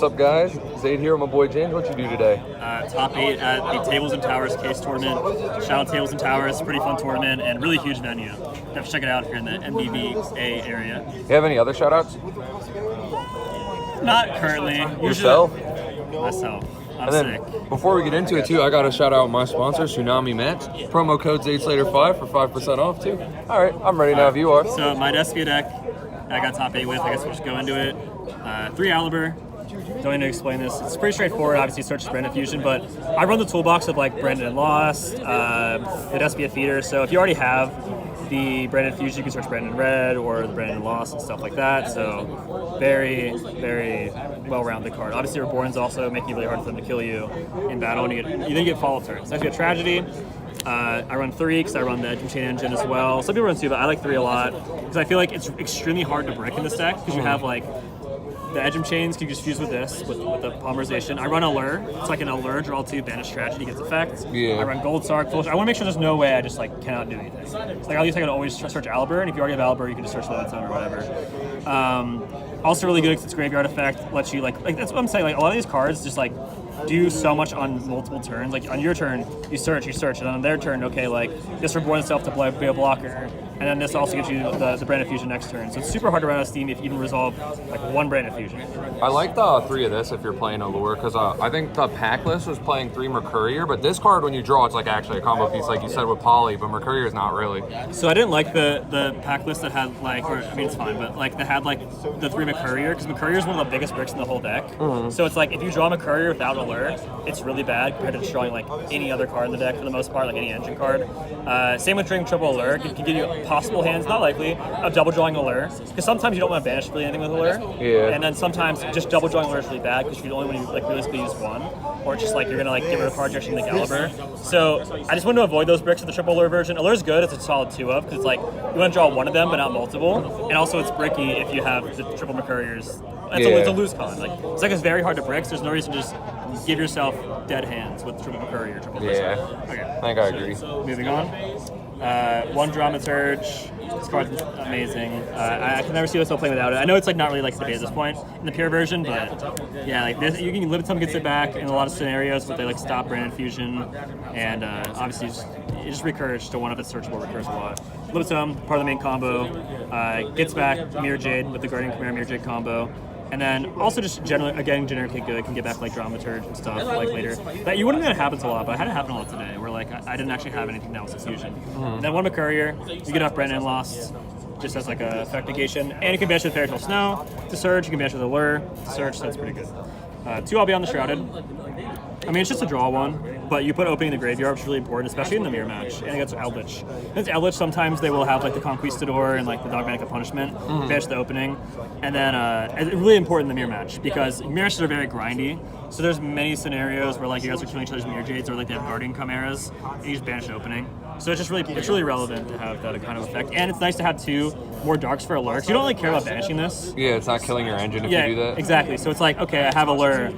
What's up, guys? Zaid here with my boy James. What you do today? Top 8 at the Tables and Towers case tournament. Shout out Tables and Towers, pretty fun tournament and really huge venue. You have to check it out if you're in the MBVA area. You have any other shout outs? Not currently. Yourself? Myself. I'm then, sick. before we get into it too, I got to shout out my sponsor, Tsunami Max. Promo code ZaidSlater5 for 5% off too. All right, I'm ready now if you are. So my Despia deck, I got top 8 with. I guess we'll just go into it. 3 Aliber. Don't need to explain this. It's pretty straightforward. Obviously, search Brandon Fusion, but I run the toolbox of like Brandon and Lost, the Despia feeder. So if you already have the Brandon Fusion, you can search Brandon Red or the Brandon Lost and stuff like that. So very, very well-rounded card. Obviously, Reborn's also making it really hard for them to kill you in battle, and you then get follow turns. Next, we have Tragedy. I run 3 because I run the Edge Chain engine as well. Some people run 2, but I like 3 a lot because I feel like it's extremely hard to brick in this deck because you have like the Edge chains can just fuse with this, with the polymerization. I run Allure. It's like an Allure, draw 2, banish Tragedy, gets effect. Yeah. I run Gold Sark, Foolish. I want to make sure there's no way I just like cannot do anything. It's like at least I can always search Aliber, and if you already have Aliber, you can just search Levittown or whatever. Also really good because its graveyard effect lets you like that's what I'm saying. Like a lot of these cards just like do so much on multiple turns. Like on your turn, you search, and on their turn, okay, like this Reborn itself to be a blocker, and then this also gives you the Brandon Fusion next turn. So it's super hard to run out of Steam if you even resolve like 1 Brandon Fusion. I like the 3 of this if you're playing Allure because I think the pack list was playing 3 Mercurier, but this card when you draw it's like actually a combo piece like you said with Poly, but Mercurier is not really. So I didn't like the pack list that had like, or I mean it's fine, but like that had like the 3 Mercurier because Mercurier is one of the biggest bricks in the whole deck. So it's like if you draw Mercurier without Allure, it's really bad compared to just drawing like any other card in the deck for the most part, like any engine card. Same with drawing triple Allure. It can give you possible hands, not likely, of double drawing Allure. Because sometimes you don't want to banish really anything with Allure. Yeah. And then sometimes just double drawing Allure is really bad because you can only want to like realistically use 1. Or it's just like you're gonna like get rid of card direction like Aliber. So I just want to avoid those bricks with the triple Allure version. Allure is good, it's a solid 2 of, because it's like you want to draw 1 of them but not multiple. And also it's bricky if you have the triple Mercuriers. It's a lose con. Like it's very hard to brick, so there's no reason to just give yourself dead hands with triple Mercurier or triple Yeah. Okay. I think I agree. Moving on. 1 Dramaturge. This card's amazing. I can never see myself playing without it. I know it's like not really like debate at this point in the pure version, but yeah, like this, you can Levittown gets it back in a lot of scenarios, but they like stop Brandon Fusion, and obviously it just recurs to one of its searchable recurs a lot. Levittown, part of the main combo, gets back Mirror Jade with the Guardian Chimera Mirror Jade combo. And then also just generally, again, generically good, can get back like Dramaturge and stuff like later. That you wouldn't think that happens a lot, but I had it happen a lot today where like I didn't actually have anything that was a fusion. And then 1 Mercurier, you get off Brandon Lost just as like a effect negation. And you can banish with Fairy Tale Snow to search, you can banish with Allure to search, so that's pretty good. 2 I'll be on the Shrouded. I mean, it's just a draw 1, but you put opening in the graveyard, which is really important, especially in the mirror match. And against Eldritch. Against Eldritch, sometimes they will have like the Conquistador and like the Dogmatic of Punishment, banish the opening. And then it's really important in the mirror match because mirror matches are very grindy. So there's many scenarios where like you guys are killing each other's mirror jades or like they have Guardian Chimeras, and you just banish the opening. So it's really relevant to have that kind of effect. And it's nice to have 2 more darks for Allure. You don't really care about banishing this. Yeah, it's not killing your engine if you do that. Exactly. So it's like, okay, I have Allure.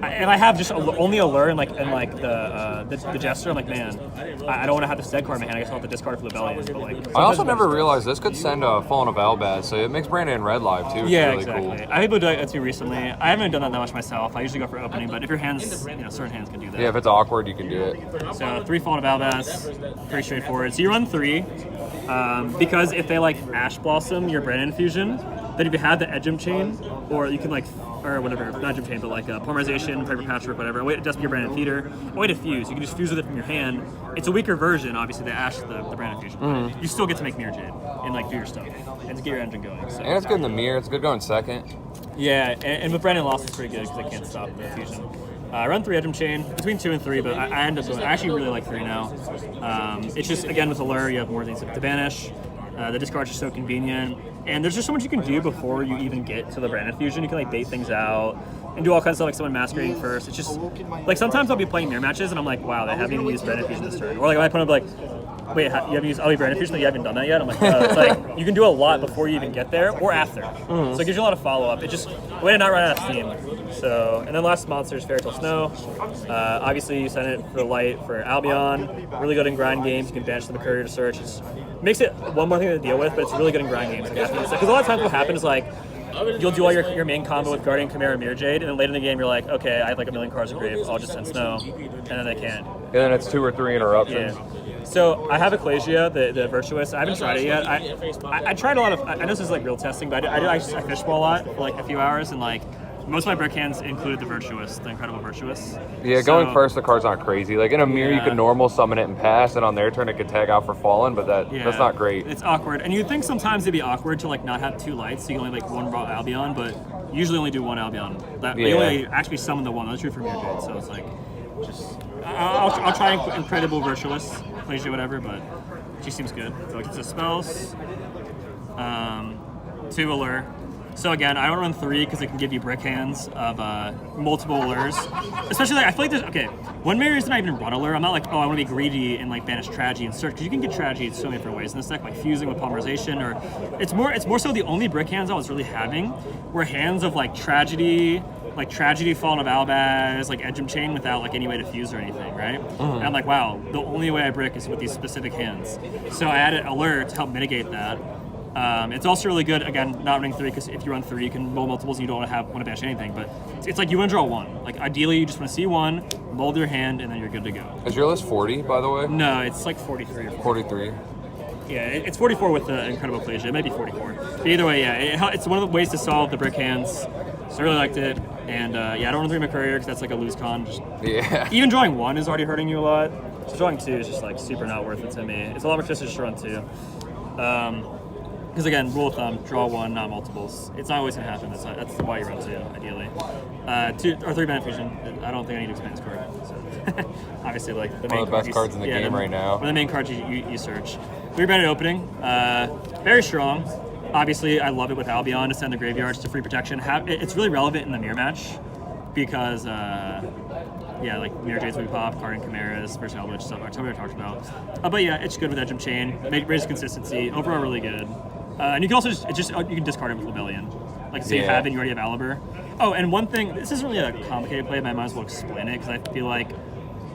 If I have just only Allure and the Jester, I'm like, man, I don't want to have the Stead card in my hand. I guess I'll have to discard for Rebellion. But like, I also never realized this could send a Fallen of Albaz, so it makes Brandon Red live too. Which is really exactly. cool. I think we'll do that too recently. I haven't done that much myself. I usually go for opening, but if your hands, certain hands can do that. Yeah, if it's awkward, you can do it. So 3 Fallen of Albaz, pretty straightforward. So you run 3, because if they like Ash Blossom your Brandon Fusion, then if you have the Edgem Chain, or you can like, or whatever, not Edgem Chain, but like Polymerization, Piper Patchwork, whatever, wait to your Brandon Feeder, a way to fuse. You can just fuse with it from your hand. It's a weaker version, obviously, the Ash, the Brandon Fusion. You still get to make Mirror Jade and like do your stuff and to get your engine going. So. And it's good in the mirror. It's good going second. Yeah, and with Brandon Lost, it's pretty good because I can't stop the fusion. I run 3 Edgem Chain, between 2 and 3, but I end up doing, I actually really like 3 now. It's just, again, with Allure, you have more things to banish. The discards are so convenient. And there's just so much you can do before you even get to the Brandon Fusion. You can like bait things out and do all kinds of stuff, like someone masquerading first. It's just, like sometimes I'll be playing mirror matches and I'm like, wow, they haven't even used Brandon Fusion this turn. Or like my opponent will be like, wait, you haven't used Brandon Fusion? Like, you haven't done that yet? I'm like, no. It's like, you can do a lot before you even get there or after. So it gives you a lot of follow-up. It just, a way to not run out of steam. So, and then last monster is Fairy Tale Snow. Obviously, you send it for light for Albion. Really good in grind games. You can banish the Mercurier to search. It makes it one more thing to deal with, but it's really good in grind games. Because a lot of times what happens is like, you'll do all your main combo with Guardian, Chimera, Mirror Jade, and then later in the game you're like, okay, I have like a million cards of Grave, I'll just send Snow, and then they can't. And then it's 2 or 3 interruptions. Yeah. So I have Ecclesia, the Virtuous. I haven't tried it yet. I tried a lot of. I know this is like real testing, but I fishbowl a lot for like a few hours, and like most of my brick hands include the Virtuous, the Incredible Virtuous. Yeah, going first, the card's not crazy. Like in a mirror, you can normal summon it and pass, and on their turn, it could tag out for Fallen, but that's not great. It's awkward, and you'd think sometimes it'd be awkward to like not have 2 lights, so you can only like 1 raw Albion, but you usually only do 1 Albion. You only actually summon the 1. That's true for Mirror Jade, so it's like just. I'll try Incredible Virtuous, Ecclesia, whatever, but she seems good. So it gets the spells, 2 Allure. So again, I don't run 3 because it can give you brick hands of multiple Allures. Especially like, I feel like there's, okay, one mirror isn't even run Allure. I'm not like, oh, I want to be greedy and like banish Tragedy and search, because you can get Tragedy in so many different ways in this deck, like fusing with Polymerization, or it's more so the only brick hands I was really having were hands of like Tragedy, Fallen of Albaz, like Edgem Chain without like any way to fuse or anything, right? And I'm like, wow, the only way I brick is with these specific hands. So I added Allure to help mitigate that. It's also really good, again, not running 3, because if you run 3, you can roll multiples and you don't want to banish anything, but it's like you want to draw 1. Like ideally, you just want to see 1, mold your hand, and then you're good to go. Is your list 40, by the way? No, it's like 43 or 43. Yeah, it's 44 with the Incredible Ecclesia. It might be 44. But either way, yeah, it's one of the ways to solve the brick hands. So I really liked it. And I don't run 3 McCourier because that's like a lose con. Even drawing 1 is already hurting you a lot. So drawing 2 is just like super not worth it to me. It's a lot more just to run 2. Because again, rule of thumb, draw 1, not multiples. It's not always going to happen. That's why you run 2, ideally. 2 or 3 Bandit Fusion. I don't think I need to expand this card. So. Obviously, like the main one of the best cards in the game right now. One of the main cards you search. 3 Bandit Opening, very strong. Obviously, I love it with Albion to send the graveyards to free protection. It's really relevant in the mirror match because, like Mirror Jades will be pop, Guardian Chimeras, versus Eldritch stuff. I totally talked about. But yeah, it's good with Edgem Chain. Raises consistency. Overall, really good. And you can also you can discard it with Rebellion. Like say you have it, you already have Aliber. Oh, and one thing, this isn't really a complicated play, but I might as well explain it because I feel like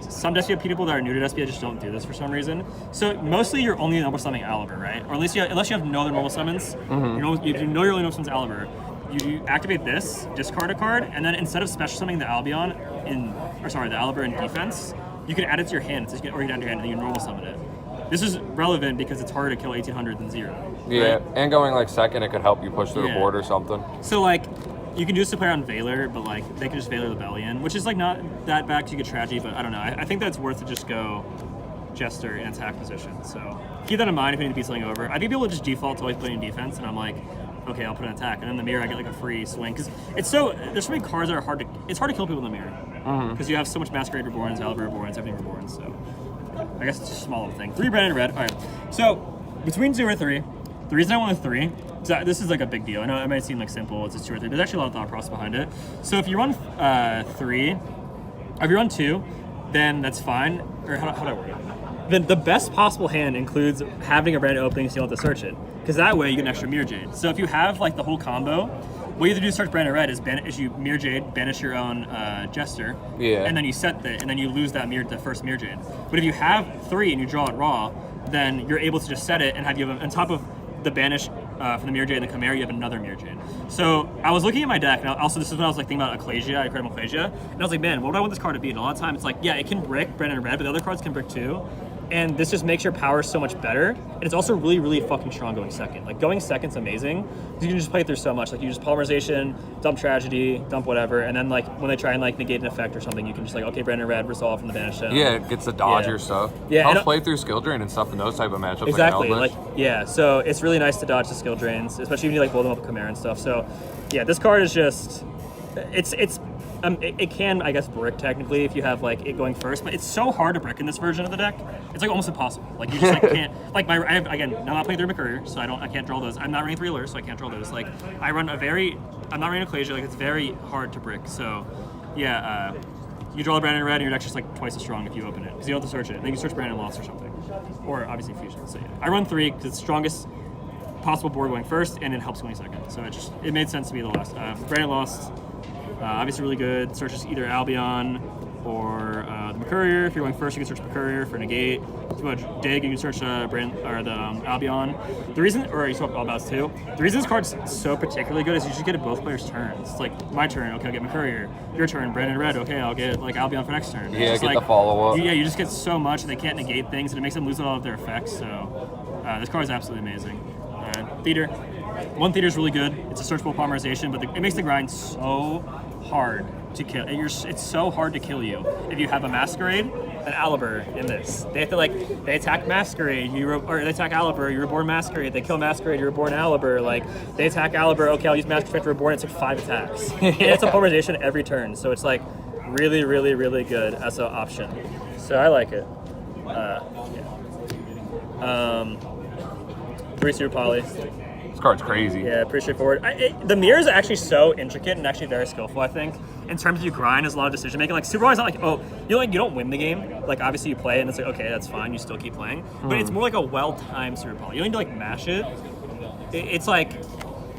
some Despia people that are new to Despia just don't do this for some reason. So mostly you're only normal summoning Aliber, right? Or at least unless you have no other normal summons, you know your only normal summons Aliber. You activate this, discard a card, and then instead of special summoning the Albion the Aliber in defense, you can add it to your hand, or you can add it to your hand and you normal summon it. This is relevant because it's harder to kill 1800 than 0. Yeah, right? And going like second, it could help you push through a board or something. So like, you can do this to play on Valor, but like they can just Valor Rebellion, which is like not that bad because you get Tragedy, but I don't know. I think that's worth to just go Jester in attack position. So keep that in mind if you need to beat something over. I think people will just default to always playing defense, and I'm like, okay, I'll put an attack, and then the mirror I get like a free swing because there's so many cards that are it's hard to kill people in the mirror because you have so much Masquerade Reborns, Aliber Reborns, everything Reborns. So I guess it's just a small little thing. 3 Branded Red. All right. So between 2 or 3, the reason I went with 3. So this is like a big deal. I know it might seem like simple. It's just 2 or 3. There's actually a lot of thought process behind it. So if you run 3, if you run 2, then that's fine. Or how do I word it? Then the best possible hand includes having a brand opening so you don't have to search it. Because that way you get an extra Mirror Jade. So if you have like the whole combo, what you have to do to search Branded Red is you Mirror Jade, banish your own Jester, and then you set and then you lose the first Mirror Jade. But if you have 3 and you draw it raw, then you're able to just set it and have on top of the banish from the Mirror Jade and the Chimera, you have another Mirror Jade. So I was looking at my deck, and also this is when I was like thinking about Ecclesia, Incredible Ecclesia, and I was like, man, what do I want this card to be? And a lot of times it's like, yeah, it can brick Branded Red, but the other cards can brick too. And this just makes your power so much better. And it's also really, really fucking strong going second. Like going second's amazing because you can just play through so much. Like you just Polymerization, dump Tragedy, dump whatever, and then like when they try and like negate an effect or something, you can just like, okay, Branded Red, resolve from the banish. Yeah, it gets to dodge your stuff. Yeah, helps play through skill drain and stuff in those type of matchups. Exactly. Like so it's really nice to dodge the skill drains, especially when you like blow them up with Chimera and stuff. So yeah, this card is just it can, I guess, brick technically if you have like it going first, but it's so hard to brick in this version of the deck. It's like almost impossible. Like you just like can't. Like I'm not playing 3 McCourier, so I can't draw those. I'm not running 3 Allures, so I can't draw those. Like I'm not running Ecclesia. Like it's very hard to brick. So yeah, you draw a Branded Red, and your deck's just like twice as strong if you open it because you don't have to search it. Then you search Branded Lost or something, or obviously Fusion. So yeah, I run 3 because it's strongest possible board going first, and it helps going second. So it made sense to be the last. Branded Lost. Obviously really good. Searches either Albion or the McCourier. If you're going first, you can search McCourier for negate. If you want to dig, you can search Albion. The reason, or you swap all bouts too. The reason this card's so particularly good is you just get it both players' turns. It's like my turn, okay, I'll get McCourier. Your turn, Brandon Red, okay, I'll get like Albion for next turn. Yeah, get like, the follow up. Yeah, you just get so much, and they can't negate things, and it makes them lose all of their effects. So this card is absolutely amazing. Theater. One theater is really good. It's a searchable polymerization, but it makes the grind so hard to kill. It's so hard to kill you if you have a Masquerade, an Aliber in this. They have to they attack Masquerade, or they attack Aliber, you reborn Masquerade. They kill Masquerade, you reborn Aliber. Like they attack Aliber, okay, I'll use Masquerade to reborn. It's like 5 attacks. And it's a polymerization every turn, so it's like really, really, really good as an option. So I like it. Yeah. 3 super poly. This card's crazy. Yeah, pretty straightforward. The mirror is actually so intricate and actually very skillful, I think. In terms of you grind, there's a lot of decision making. Like Super Poly is not like, oh, you don't win the game. Like obviously you play and it's like, okay, that's fine, you still keep playing. But it's more like a well-timed Super Poly. You don't need to like mash it. It's like,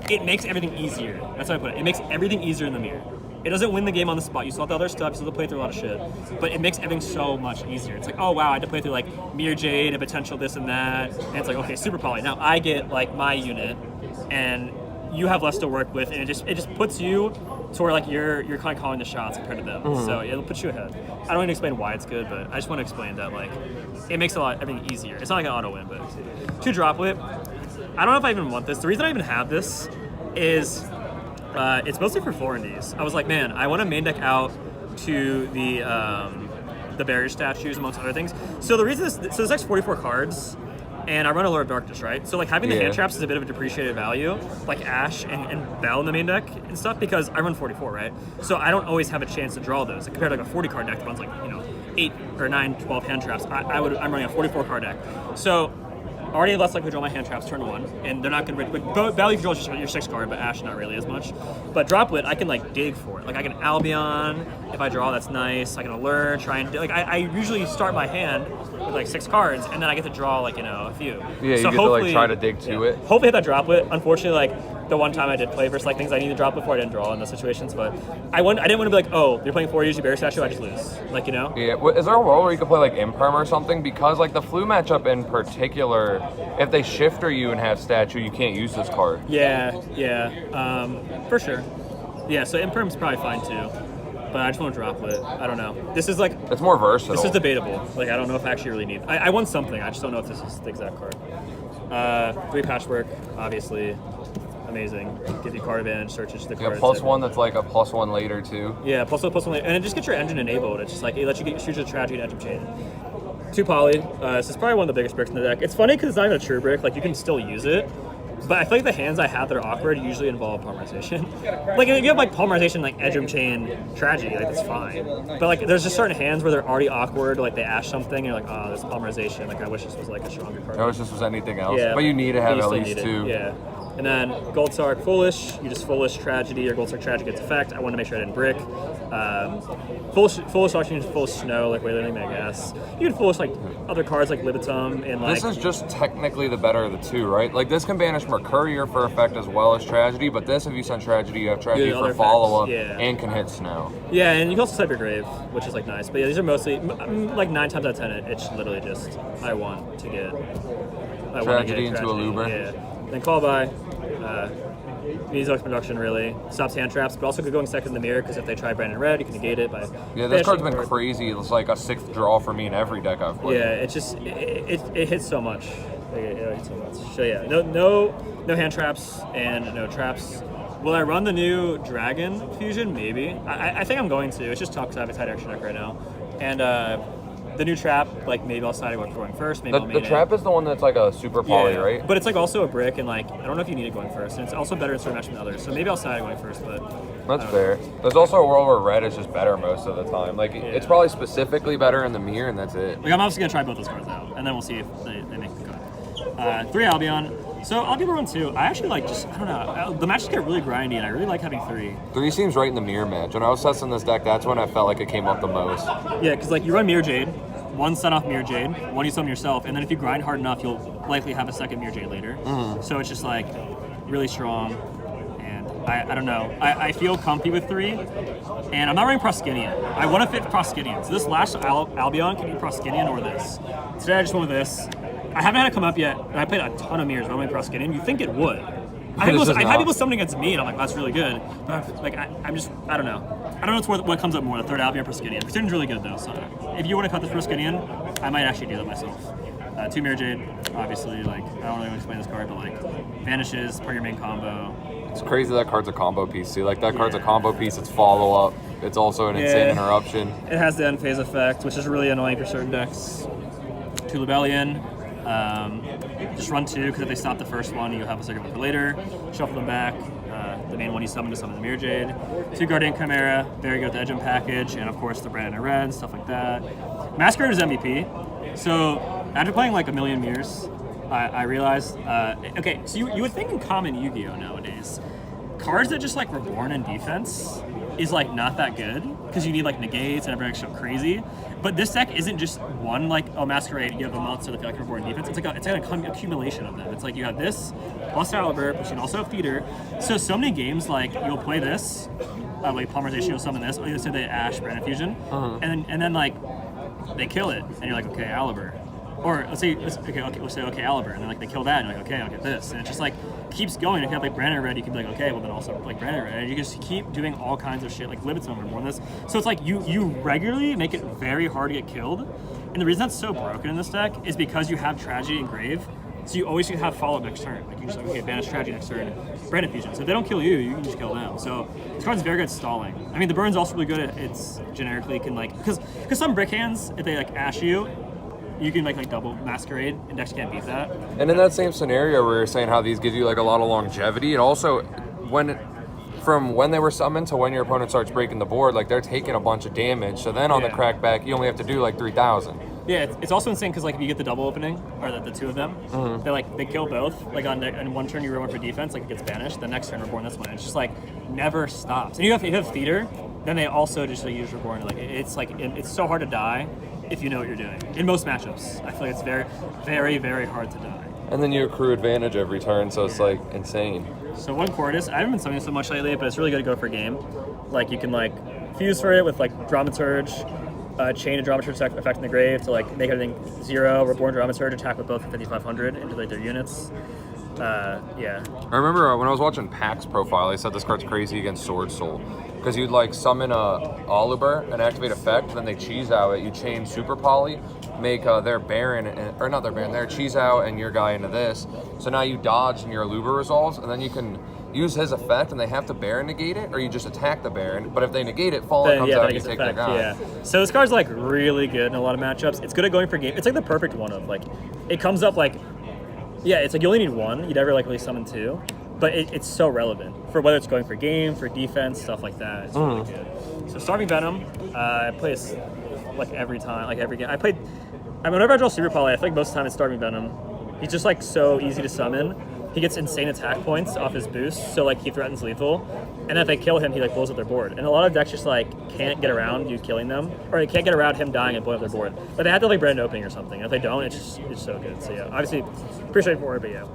it makes everything easier. That's how I put it. It makes everything easier in the mirror. It doesn't win the game on the spot. You still have the other stuff, you still have to play through a lot of shit. But it makes everything so much easier. It's like, oh wow, I had to play through like Mirror Jade, a potential this and that. And it's like, okay, Super Poly. Now I get like my unit and you have less to work with, and it just puts you to where like you're kind of calling the shots compared to them. So it'll put you ahead. I don't need to explain why it's good, but I just want to explain that like it makes everything easier. It's not like an auto win, but 2 droplet. I don't know if I even want this. The reason I even have this is it's mostly for 4-Ds. I was like, man, I want to main deck out to the barrier statues amongst other things. So the reason this deck's 44 cards. And I run a Lord of Darkness, right? So like having the hand traps is a bit of a depreciated value, like Ash and Bell in the main deck and stuff, because I run 44, right? So I don't always have a chance to draw those. Like, compared to like a 40 card deck that runs like, 8 or 9, 12 hand traps, I'm running a 44 card deck. So already less likely to draw my hand traps turn 1, and they're not going to. Like, Bell you can draw just your 6 card, but Ash not really as much. But Droplet, I can like dig for it. Like I can Albion if I draw, that's nice. I can Allure, try and like I usually start my hand with like 6 cards, and then I get to draw like a few. Yeah, so you get to like try to dig to it. Hopefully hit that Droplet. Unfortunately, like the one time I did play versus like things I need to drop before, I didn't draw in those situations. But I didn't want to be like, oh, you're playing 4 usually Barrier Statue, I just lose. Like Yeah. Is there a world where you could play like Imperm or something? Because like the Flu matchup in particular, if they shifter you and have statue, you can't use this card. Yeah, for sure. Yeah, so Imperm's probably fine too. But I just want to Droplet. I don't know. This is like... It's more versatile. This is debatable. Like, I don't know if I actually really need... I want something. I just don't know if this is the exact card. 3 Patchwork, obviously. Amazing. Gives you card advantage, searches the cards. Yeah, +1 that's like a +1 later too. Yeah, +1 later. And it just gets your engine enabled. It's just like, it lets you shoot the Tragedy and Engine Chain. 2 Poly. This is probably one of the biggest bricks in the deck. It's funny because it's not even a true brick. Like, you can still use it. But I feel like the hands I have that are awkward usually involve polymerization. Like if you have like polymerization, like Edgem Chain, Tragedy, like that's fine. But like there's just certain hands where they're already awkward, like they ash something, and you're like, oh, there's polymerization. Like I wish this was like a stronger card. I wish this was anything else. Yeah, but you need to have at least need 2. Yeah. And then Gold Sark Foolish, you just Foolish Tragedy or Gold Sark Tragedy gets effect. I want to make sure I didn't brick. Foolish Auction, Foolish Snow, like Wailing, I guess. You can Foolish like other cards like Libitum and like... This is just technically the better of the 2, right? Like this can banish Mercurier for effect as well as Tragedy, but this, if you send Tragedy, you have Tragedy for follow-up and can hit Snow. Yeah, and you can also type your Grave, which is like nice. But yeah, these are mostly, like 9 times out of 10, it's literally just, I want to get... Tragedy into a Luber. Yeah. Then Call By. Needs production really. Stops hand traps, but also good going second in the mirror because if they try Brandon Red, you can negate it by. Yeah, this card's been crazy. It's like a 6th draw for me in every deck I've played. Yeah, it's just it hits so much. It hits so much. So yeah, no hand traps and no traps. Will I run the new Dragon Fusion? Maybe. I think I'm going to. It's just tough because I have a tight action deck right now, and the new trap, like maybe I'll decide what going first. Maybe I'll main the trap is the one that's like a super poly, right? But it's like also a brick, and like I don't know if you need it going first, and it's also better in certain match than others. So maybe I'll decide going first, but that's fair. There's also a world where red is just better most of the time. Like it's probably specifically better in the mirror, and that's it. Like I'm obviously gonna try both those cards out, and then we'll see if they make the cut. 3 Albion. So I'll give her 1 too. I actually like I don't know. The matches get really grindy, and I really like having 3. 3 seems right in the mirror match. When I was testing this deck, that's when I felt like it came up the most. Yeah, because like you run Mirror Jade. 1 set off Mirror Jade, 1 you summon yourself, and then if you grind hard enough, you'll likely have a second Mirror Jade later. So it's just like really strong, and I don't know. I feel comfy with 3, and I'm not running Proskinian. I want to fit Proskinian. So this last Albion can be Proskinian or this. Today I just went with this. I haven't had it come up yet, and I played a ton of mirrors running Proskinian. You think it would. I've had people summoning against me, and I'm like, that's really good. But like, I don't know. I don't know what comes up more, the third Albion or Proskinian. Proskinian's really good though, so if you want to cut this Proskinian, I might actually do that myself. 2 Mirror Jade, obviously, like, I don't really want to explain this card, but like, vanishes, part of your main combo. It's crazy that card's a combo piece, too. Like, that card's a combo piece, it's follow-up. It's also an insane interruption. It has the end phase effect, which is really annoying for certain decks. 2 Lebellion. Just run 2, because if they stop the first one, you have a second one for later. Shuffle them back. The main one you summon to summon the Mirror Jade. 2 Guardian Chimera, very good with the Edgem package, and of course the Brandon and Red, stuff like that. Masquerade is MVP. So, after playing like a million mirrors, I realized, okay, so you would think in common Yu-Gi-Oh! Nowadays, cards that just like Reborn in defense is like not that good, because you need like negates and everything so crazy. But this deck isn't just one like, oh, Masquerade, you have a monster that feel like Reborn defense. It's like an accumulation of them. It's like you have this, plus Caliber, but you can also have Theater. So many games, like, you'll play this, like Polymerization, you'll summon this, or you'll say the Ash Brandon Fusion, and then like, they kill it, and you're like, okay, Aliber. Or let's say, we'll say, okay, Aliber, and then like they kill that, and you're like, okay, I'll get this. And it just like keeps going. If you have like Brandon Red, you can be like, okay, well then also like Brandon Red. And you just keep doing all kinds of shit, like limits on more than this. So it's like you regularly make it very hard to get killed. And the reason that's so broken in this deck is because you have Tragedy and Grave. So you always have follow-up next turn. Like you just like, okay, banish Tragedy next turn, Brandon Fusion. So if they don't kill you, you can just kill them. So this card's very good at stalling. I mean, the burn's also really good at it's generically can like, because some brick hands, if they like ash you, you can make like double Masquerade, and decks can't beat that. And in that same scenario where you're saying how these give you like a lot of longevity, it also, from when they were summoned to when your opponent starts breaking the board, like they're taking a bunch of damage. So then on the crackback, you only have to do like 3,000. Yeah, it's also insane because like if you get the double opening, or the 2 of them, they kill both. Like on one turn you roll one for defense, like it gets banished. The next turn Reborn this one. It's just like never stops. And you have Theater, then they also just like, use Reborn. Like it's so hard to die if you know what you're doing. In most matchups, I feel like it's very, very, very hard to die. And then you accrue advantage every turn, so it's like insane. So 1 Cordis, I haven't been summoning so much lately, but it's really good to go for game. Like you can like fuse for it with like Dramaturge, chain a Dramaturge effect in the grave to like make everything 0. Reborn Dramaturge, attack with both 5,500 into like their units. Yeah. I remember when I was watching Pack's profile, they said this card's crazy against Sword Soul. Because you'd like summon a Oliver and activate effect, then they cheese out it. You chain Super Poly, make their Baron, or not their Baron, their cheese out and your guy into this. So now you dodge and your Aluber resolves, and then you can use his effect and they have to Baron negate it, or you just attack the Baron. But if they negate it, Fallen comes out and you take their guy. Yeah. So this card's like really good in a lot of matchups. It's good at going for game. It's like the perfect one of like, it comes up like, yeah, it's like you only need 1. You'd never like really summon 2. But it's so relevant for whether it's going for game, for defense, stuff like that. It's really good. So Starving Venom, I play this like every time, like every game. Whenever I draw Super Poly, I feel like most of the time it's Starving Venom. He's just like so easy to summon. He gets insane attack points off his boost, so like he threatens lethal. And if they kill him, he like blows up their board. And a lot of decks just like can't get around you killing them, or they can't get around him dying and blowing up their board. But they have to like Brandon opening or something. And if they don't, it's so good. So yeah, obviously pretty straightforward, but yeah.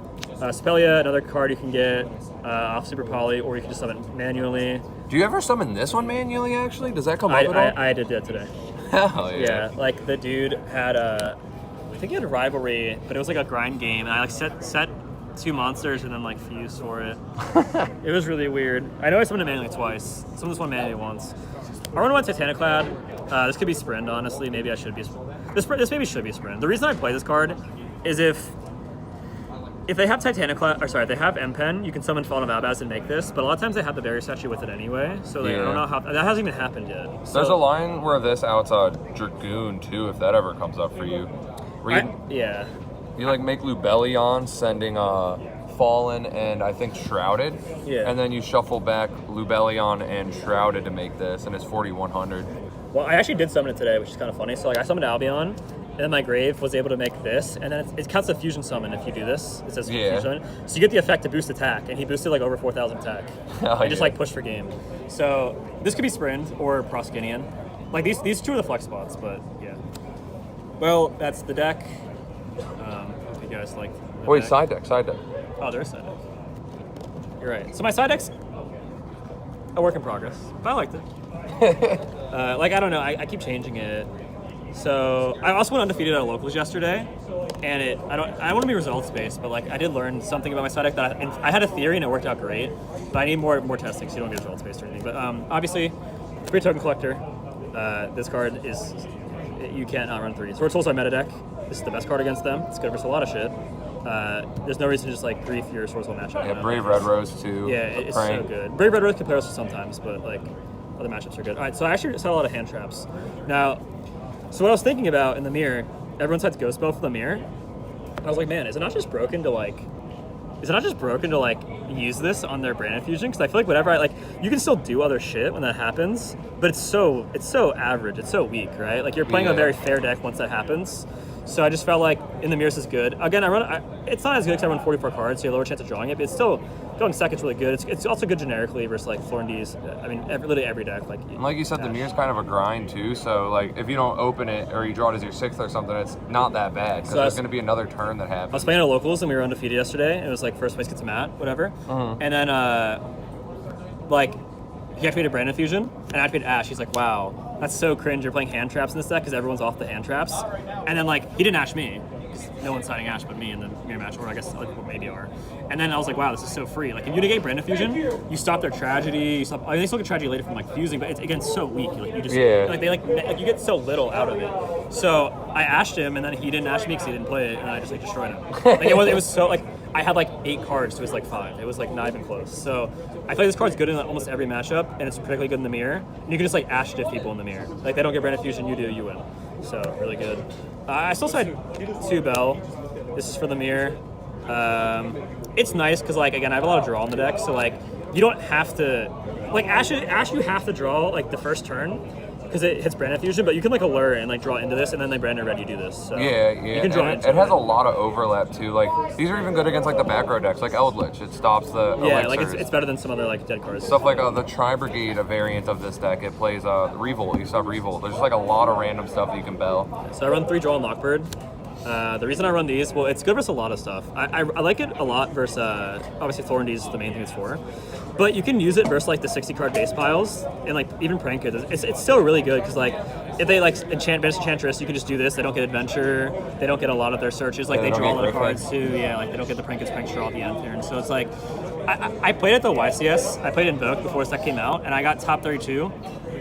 Spelia, another card you can get off Super Poly, or you can just summon it manually. Do you ever summon this one manually, actually? Does that come up at all? I did that today. Hell yeah. Yeah, like the dude had I think he had a Rivalry, but it was like a grind game, and I like set 2 monsters and then like fused for it. It was really weird. I know I summoned it manually twice. Summoned this one manually once. I want to Titaniclad. This could be Sprint, honestly. Maybe I should be This maybe should be Sprint. The reason I play this card is if they have Titaniclad, or sorry, if they have M-Pen, you can summon Fallen of Abaz and make this, but a lot of times they have the Barrier Statue with it anyway, so I don't know how, that hasn't even happened yet. So, there's a line where this out's a Dragoon, too, if that ever comes up for you. Yeah. You, like, make Lubellion, sending Fallen and, I think, Shrouded, and then you shuffle back Lubellion and Shrouded to make this, and it's 4,100. Well, I actually did summon it today, which is kind of funny. So, like, I summoned Albion, and then my Grave was able to make this, and then it counts a Fusion Summon if you do this. It says Fusion Summon. So you get the effect to boost attack, and he boosted like over 4,000 attack. And just like push for game. So this could be Sprint or Proskinian. Like these 2 are the flex spots, but yeah. Well, that's the deck. If you guys like. Wait, side deck. Oh, there's side deck. You're right. So my side deck's a work in progress, but I liked it. Like, I don't know, I keep changing it. So I also went undefeated at locals yesterday, and I want to be results based, but like I did learn something about my side deck that I had a theory and it worked out great, but I need more testing so you don't get results based or anything. But obviously, free token collector. This card is, you can't outrun 3. Sword Soul's our meta deck. This is the best card against them. It's good versus a lot of shit. There's no reason to just like grief your Sword Soul matchup. Yeah, Brave Red Rose too. Yeah, it's so good. Brave Red Rose can play us sometimes, but like other matchups are good. All right, so I actually saw a lot of hand traps. Now, so what I was thinking about in the mirror, everyone cites Ghost Bow for the mirror. I was like, man, is it not just broken to like use this on their Brand Infusion? Because I feel like whatever you can still do other shit when that happens, but it's so average, it's so weak, right? Like you're playing a very fair deck once that happens. So I just felt like in the mirrors is good. Again, it's not as good because I run 44 cards, so you have a lower chance of drawing it, but it's still going second's really good. It's also good generically versus like Florentines. I mean, literally every deck. Like you said, the mirror's kind of a grind too. So like if you don't open it or you draw it as your 6th or something, it's not that bad because there's going to be another turn that happens. I was playing at locals and we were undefeated yesterday. And it was like first place gets a mat, whatever. Mm-hmm. And then like he activated Brand Infusion and activated Ash. He's like, wow, that's so cringe. You're playing hand traps in this deck because everyone's off the hand traps. And then like he didn't Ash me. No one's siding Ash but me in the mirror match, or I guess other people maybe are. And then I was like, wow, this is so free. Like if you negate Brand Infusion, you stop their tragedy. They still get tragedy later from like fusing, but it's again so weak. Like you just you get so little out of it. So I Ashed him, and then he didn't Ash me because he didn't play it, and I just like destroyed him. Like it was so like I had like 8 cards to his like 5. It was like not even close. So I feel like this card's good in like, almost every matchup, and it's particularly good in the mirror. And you can just like Ash diff people in the mirror. Like they don't get Brand Infusion, you do, you win. So really good. I still side 2 Bell. This is for the mirror. It's nice because like again I have a lot of draw on the deck, so like you don't have to like Ash you have to draw like the first turn because it hits Brand Infusion, but you can like alert and like draw into this, and then they Brand Red you do this. So you can draw into it. Has a lot of overlap too. Like these are even good against like the back row decks, like Eldritch. It stops the elixirs. Like it's better than some other like dead cards. Stuff like the Tri Brigade, a variant of this deck. It plays Revolt. You stop Revolt. There's just like a lot of random stuff that you can bell. So I run 3 draw and Lockbird. The reason I run these, well, it's good versus a lot of stuff. I like it a lot versus, obviously Florentines is the main thing it's for. But you can use it versus like the 60 card base piles, and like even prank it. It's still really good because like if they like enchant Enchantress, you can just do this. They don't get Adventure. They don't get a lot of their searches. Like they draw a lot of cards too. Yeah, like they don't get the prank draw at the end there. And so it's like, I played at the YCS. I played Invoke before this deck came out, and I got top 32.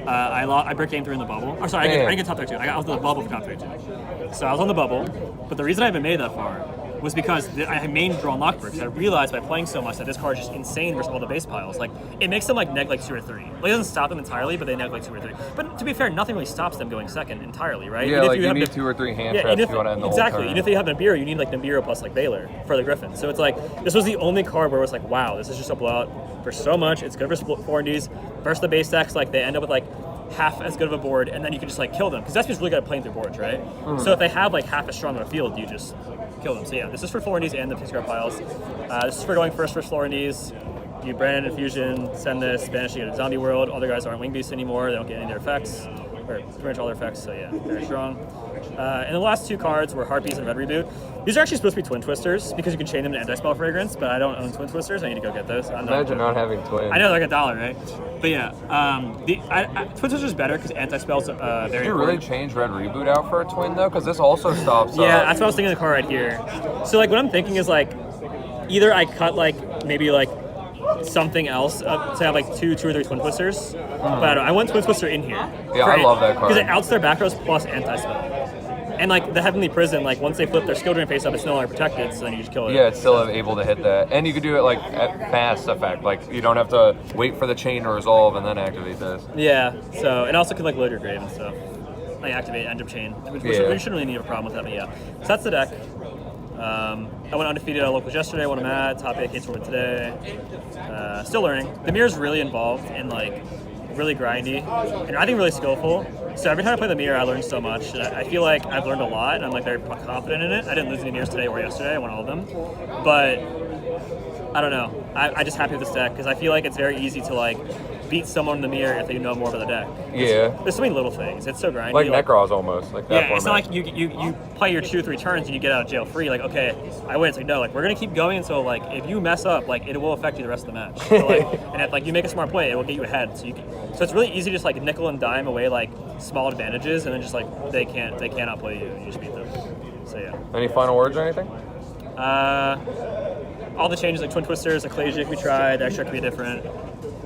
I break game 3 in the bubble. Oh, sorry, I didn't get top 32. I was in the bubble for top 32. So I was on the bubble, but the reason I haven't made it that far was because I main draw Lockbird. I realized by playing so much that this card is just insane versus all the base piles. Like it makes them like neg like 2 or 3. Like it doesn't stop them entirely, but they neg like 2 or 3. But to be fair, nothing really stops them going second entirely, right? Yeah, like you need 2 or 3 hand traps if you want to end the whole exactly. turn. Even if you have Nibiru, you need like Nibiru plus like Baylor for the Griffin. So it's like this was the only card where it was like, wow, this is just a blowout for so much. It's good versus 4Ds versus the base decks. Like they end up with like half as good of a board, and then you can just like kill them because that's just really good at playing through boards, right? So if they have like half as strong of a field, you just kill them. So yeah, this is for Florentines and the Pixar piles. This is for going first for Florentines. You Brand Infusion, send this, banish you to Zombie World. Other guys aren't Wing Beasts anymore. They don't get any of their effects, or pretty much all their effects. So yeah, very strong. And the last 2 cards were Harpies and Red Reboot. These are actually supposed to be Twin Twisters because you can chain them to anti-spell fragrance, but I don't own Twin Twisters. I need to go get those. Imagine not having twins. I know, they're like $1, right? But yeah, Twin Twisters is better because anti-spells very important. Did you really change Red Reboot out for a twin though? Because this also stops. Yeah, that's what I was thinking of the car right here. So like what I'm thinking is like either I cut like maybe like something else to have like 2 or 3 Twin Twisters, but I want Twin Twister in here. Yeah, I love that card because it outs their back rows plus anti-spell. And like the Heavenly Prison, like once they flip their skill drain face up, it's no longer protected, so then you just kill it. Yeah, it's still able to hit that. And you can do it like at fast effect. Like you don't have to wait for the chain to resolve and then activate this. Yeah, so and also can like load your grave and stuff. Like activate end of chain. We shouldn't really need a problem with that, but yeah. So that's the deck. I went undefeated at locals yesterday, won a mat, top 8 case tournament today. Still learning. The mirror's really involved in like really grindy and I think really skillful. So every time I play the mirror, I learn so much. I feel like I've learned a lot, and I'm like very confident in it. I didn't lose any mirrors today or yesterday. I won all of them, but I don't know. I'm just happy with this deck because I feel like it's very easy to like beat someone in the mirror if they know more about the deck. Yeah. There's so many little things. It's so grindy. Like Necroz almost, like that yeah, format. it's not like you play your 2 or 3 turns and you get out of jail free. Like, okay, I win. It's like, no, like we're gonna keep going until like if you mess up, like it will affect you the rest of the match. So, like, and if like you make a smart play, it will get you ahead. So so it's really easy to just like nickel and dime away like small advantages, and then just like they cannot play you, and you just beat them. So yeah. Any final words or anything? All the changes like Twin Twisters, Ecclesia we tried, the extra could be different.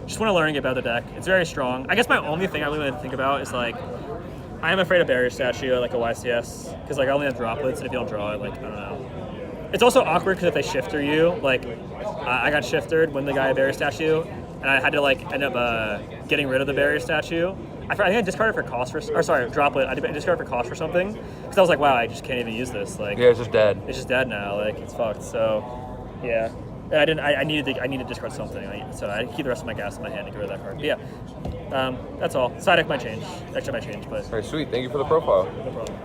Just want to learn and get better the deck. It's very strong. I guess my only thing I really want to think about is like I am afraid of Barrier Statue like a YCS because like I only have droplets, and if you don't draw it, like I don't know. It's also awkward because if they shifter you, like I got shiftered when the guy had Barrier Statue, and I had to like end up getting rid of the Barrier Statue. I think I discarded for cost droplet. I discarded for cost for something because I was like, wow, I just can't even use this. Like Yeah, it's just dead. It's just dead now. Like it's fucked. So yeah. I needed to discard something, so I keep the rest of my gas in my hand to get rid of that card. But yeah, that's all. Side deck might change, extra might change, but All right, sweet. Thank you for the profile. no problem.